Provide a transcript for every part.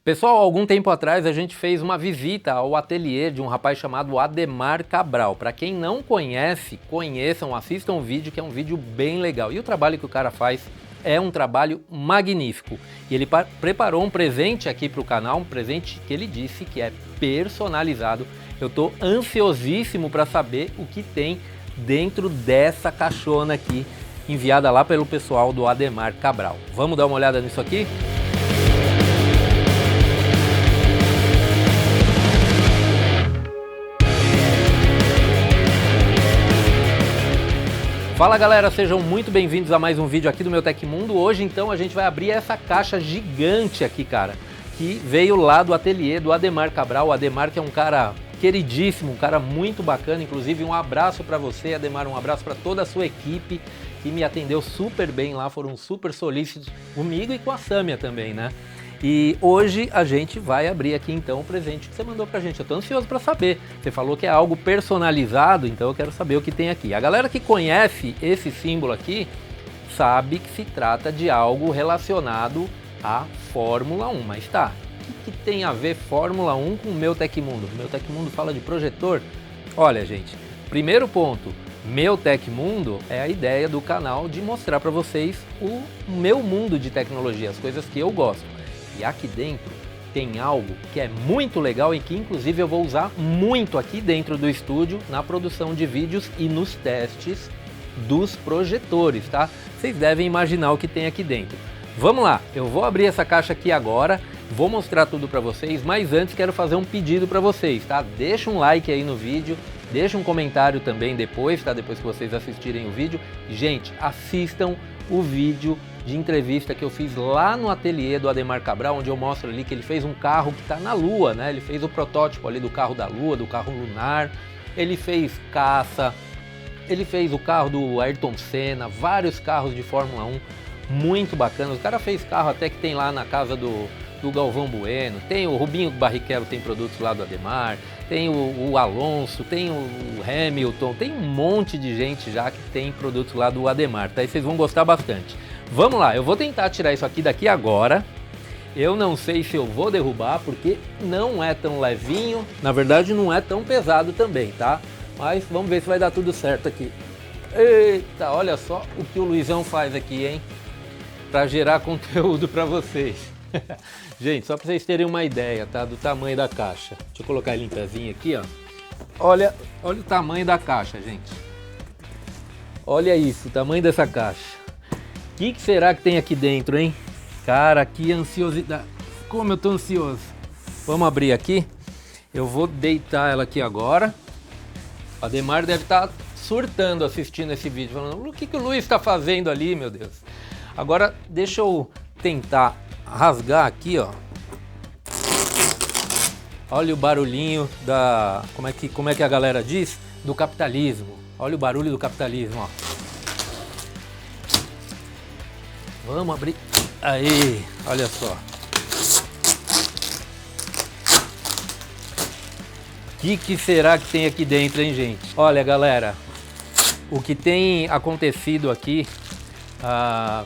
Pessoal, algum tempo atrás a gente fez uma visita ao ateliê de um rapaz chamado Ademar Cabral. Para quem não conhece, conheçam, assistam o vídeo, que é um vídeo bem legal. E o trabalho que o cara faz é um trabalho magnífico. E ele preparou um presente aqui para o canal, um presente que ele disse que é personalizado. Eu estou ansiosíssimo para saber o que tem dentro dessa caixona aqui, enviada lá pelo pessoal do Ademar Cabral. Vamos dar uma olhada nisso aqui? Fala galera, sejam muito bem-vindos a mais um vídeo aqui do meu Tecmundo. Hoje então a gente vai abrir essa caixa gigante aqui, cara, que veio lá do ateliê do Ademar Cabral. O Ademar, que é um cara queridíssimo, um cara muito bacana, inclusive um abraço para você, Ademar, um abraço para toda a sua equipe que me atendeu super bem lá, foram super solícitos comigo e com a Sâmia também, né? E hoje a gente vai abrir aqui então o presente que você mandou pra gente. Eu tô ansioso para saber. Você falou que é algo personalizado, então eu quero saber o que tem aqui. A galera que conhece esse símbolo aqui sabe que se trata de algo relacionado à Fórmula 1. Mas tá, o que tem a ver Fórmula 1 com o meu Tecmundo? Meu Tecmundo fala de projetor? Olha, gente, primeiro ponto, meu Tecmundo é a ideia do canal de mostrar para vocês o meu mundo de tecnologia, as coisas que eu gosto. E aqui dentro tem algo que é muito legal e que inclusive eu vou usar muito aqui dentro do estúdio na produção de vídeos e nos testes dos projetores, tá? Vocês devem imaginar o que tem aqui dentro. Vamos lá, eu vou abrir essa caixa aqui agora, vou mostrar tudo para vocês, mas antes quero fazer um pedido para vocês, tá? Deixa um like aí no vídeo, deixa um comentário também depois, tá? Depois que vocês assistirem o vídeo. Gente, assistam o vídeo de entrevista que eu fiz lá no ateliê do Ademar Cabral, onde eu mostro ali que ele fez um carro que está na Lua, né? Ele fez o protótipo ali do carro da Lua, do carro lunar, ele fez caça, ele fez o carro do Ayrton Senna, vários carros de Fórmula 1, muito bacanas. O cara fez carro até que tem lá na casa do Galvão Bueno, tem o Rubinho Barrichello, tem produtos lá do Ademar, tem o Alonso, tem o Hamilton, tem um monte de gente já que tem produtos lá do Ademar, tá? E vocês vão gostar bastante. Vamos lá, eu vou tentar tirar isso aqui daqui agora. Eu não sei se eu vou derrubar, porque não é tão levinho. Na verdade, não é tão pesado também, tá? Mas vamos ver se vai dar tudo certo aqui. Eita, olha só o que o Luizão faz aqui, hein? Para gerar conteúdo para vocês. Gente, só para vocês terem uma ideia, tá? Do tamanho da caixa. Deixa eu colocar ele em pezinho aqui, ó. Olha o tamanho da caixa, gente. Olha isso, o tamanho dessa caixa. O que será que tem aqui dentro, hein? Cara, que ansiosidade. Como eu tô ansioso. Vamos abrir aqui. Eu vou deitar ela aqui agora. O Ademar deve estar surtando assistindo esse vídeo, falando: o que o Luiz está fazendo ali, meu Deus? Agora, deixa eu tentar rasgar aqui, ó. Olha o barulhinho da... Como é que a galera diz? Do capitalismo. Olha o barulho do capitalismo, ó. Vamos abrir. Aí, olha só. O que será que tem aqui dentro, hein, gente? Olha, galera, o que tem acontecido aqui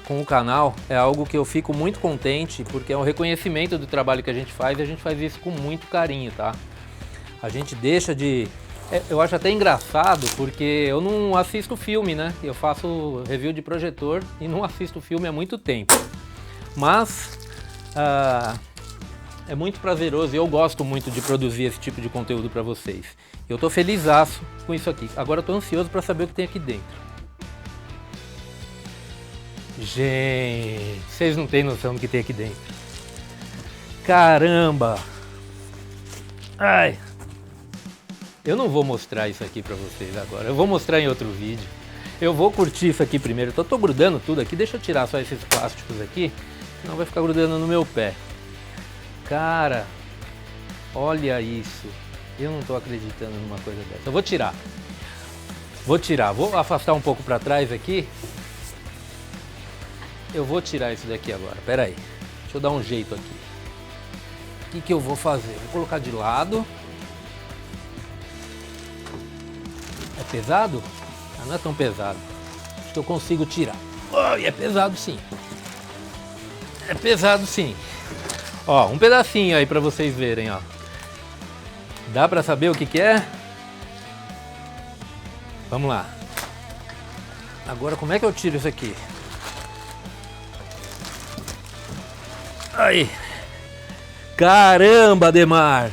com o canal é algo que eu fico muito contente, porque é um reconhecimento do trabalho que a gente faz e a gente faz isso com muito carinho, tá? A gente deixa de... Eu acho até engraçado, porque eu não assisto filme, né? Eu faço review de projetor e não assisto filme há muito tempo. Mas é muito prazeroso e eu gosto muito de produzir esse tipo de conteúdo para vocês. Eu tô felizaço com isso aqui. Agora eu tô ansioso para saber o que tem aqui dentro. Gente, vocês não têm noção do que tem aqui dentro. Caramba! Ai! Eu não vou mostrar isso aqui pra vocês agora, eu vou mostrar em outro vídeo. Eu vou curtir isso aqui primeiro, eu tô grudando tudo aqui, deixa eu tirar só esses plásticos aqui, senão vai ficar grudando no meu pé. Cara, olha isso, eu não tô acreditando numa coisa dessa. Eu vou tirar, vou afastar um pouco pra trás aqui. Eu vou tirar isso daqui agora, pera aí, deixa eu dar um jeito aqui. O que eu vou fazer? Vou colocar de lado. É pesado? Ah, não é tão pesado. Acho que eu consigo tirar. Oh, e é pesado sim. É pesado sim. Ó, um pedacinho aí pra vocês verem, ó. Dá pra saber o que que é? Vamos lá. Agora como é que eu tiro isso aqui? Aí. Caramba, Ademar!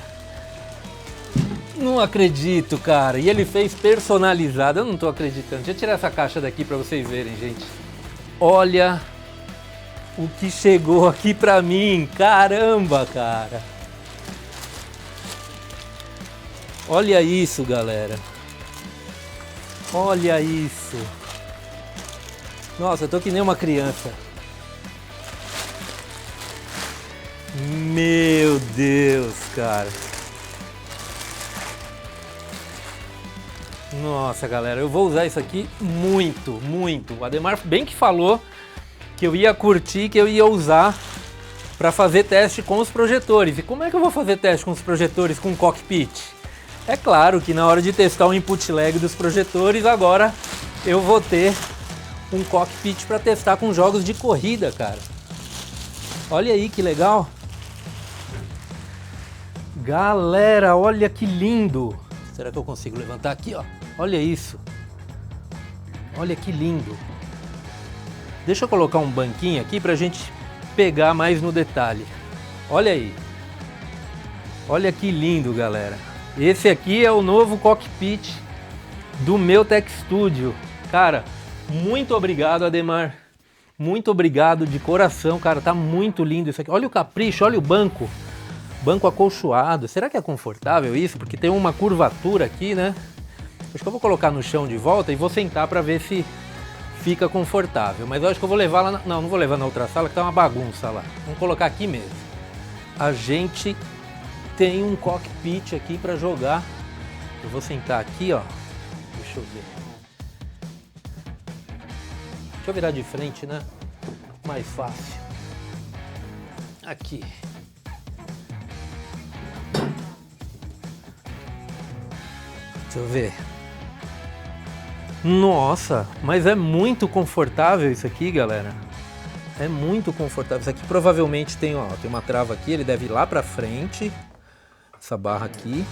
Não acredito, cara. E ele fez personalizado. Eu não tô acreditando. Deixa eu tirar essa caixa daqui pra vocês verem, gente. Olha o que chegou aqui pra mim. Caramba, cara. Olha isso, galera. Olha isso. Nossa, eu tô que nem uma criança. Meu Deus, cara. Nossa, galera, eu vou usar isso aqui muito, muito. O Ademar bem que falou que eu ia curtir, que eu ia usar para fazer teste com os projetores. E como é que eu vou fazer teste com os projetores com o cockpit? É claro que na hora de testar o input lag dos projetores, agora eu vou ter um cockpit para testar com jogos de corrida, cara. Olha aí que legal. Galera, olha que lindo. Será que eu consigo levantar aqui, ó? Olha isso. Olha que lindo. Deixa eu colocar um banquinho aqui pra gente pegar mais no detalhe. Olha aí. Olha que lindo, galera. Esse aqui é o novo cockpit do meu Tech Studio. Cara, muito obrigado, Ademar. Muito obrigado de coração, cara. Tá muito lindo isso aqui. Olha o capricho, olha o banco. Banco acolchoado. Será que é confortável isso? Porque tem uma curvatura aqui, né? Acho que eu vou colocar no chão de volta e vou sentar para ver se fica confortável. Mas eu acho que eu vou levar lá... Não vou levar na outra sala, que tá uma bagunça lá. Vamos colocar aqui mesmo. A gente tem um cockpit aqui para jogar. Eu vou sentar aqui, ó. Deixa eu ver. Deixa eu virar de frente, né? Mais fácil. Aqui. Deixa eu ver. Nossa, mas é muito confortável isso aqui, galera. É muito confortável. Isso aqui provavelmente tem, ó, tem uma trava aqui, ele deve ir lá pra frente. Essa barra aqui.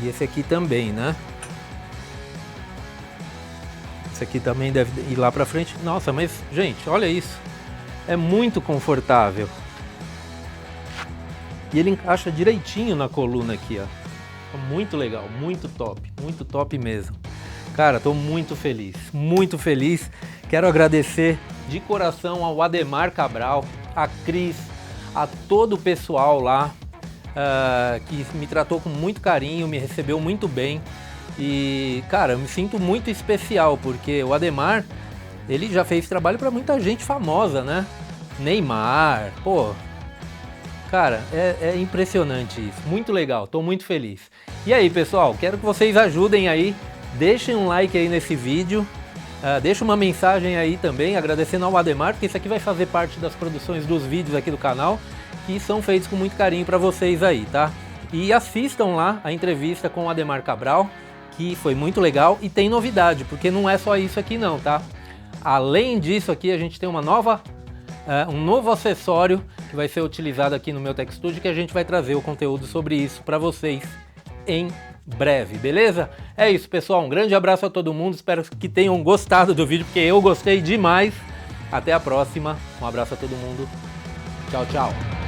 E esse aqui também, né? Esse aqui também deve ir lá pra frente. Nossa, mas, gente, olha isso. É muito confortável. E ele encaixa direitinho na coluna aqui, ó. Muito legal, muito top mesmo. Cara, tô muito feliz. Quero agradecer de coração ao Ademar Cabral, a Cris, a todo o pessoal lá que me tratou com muito carinho, me recebeu muito bem. E, cara, eu me sinto muito especial, porque o Ademar, ele já fez trabalho para muita gente famosa, né? Neymar, pô... Cara, é impressionante isso, muito legal, tô muito feliz. E aí, pessoal, quero que vocês ajudem aí, deixem um like aí nesse vídeo, deixem uma mensagem aí também, agradecendo ao Ademar, porque isso aqui vai fazer parte das produções dos vídeos aqui do canal, que são feitos com muito carinho para vocês aí, tá? E assistam lá a entrevista com o Ademar Cabral, que foi muito legal e tem novidade, porque não é só isso aqui não, tá? Além disso aqui, a gente tem um novo acessório que vai ser utilizado aqui no meu Tech Studio, que a gente vai trazer o conteúdo sobre isso para vocês em breve, beleza? É isso, pessoal, um grande abraço a todo mundo, espero que tenham gostado do vídeo, porque eu gostei demais. Até a próxima, um abraço a todo mundo, tchau, tchau.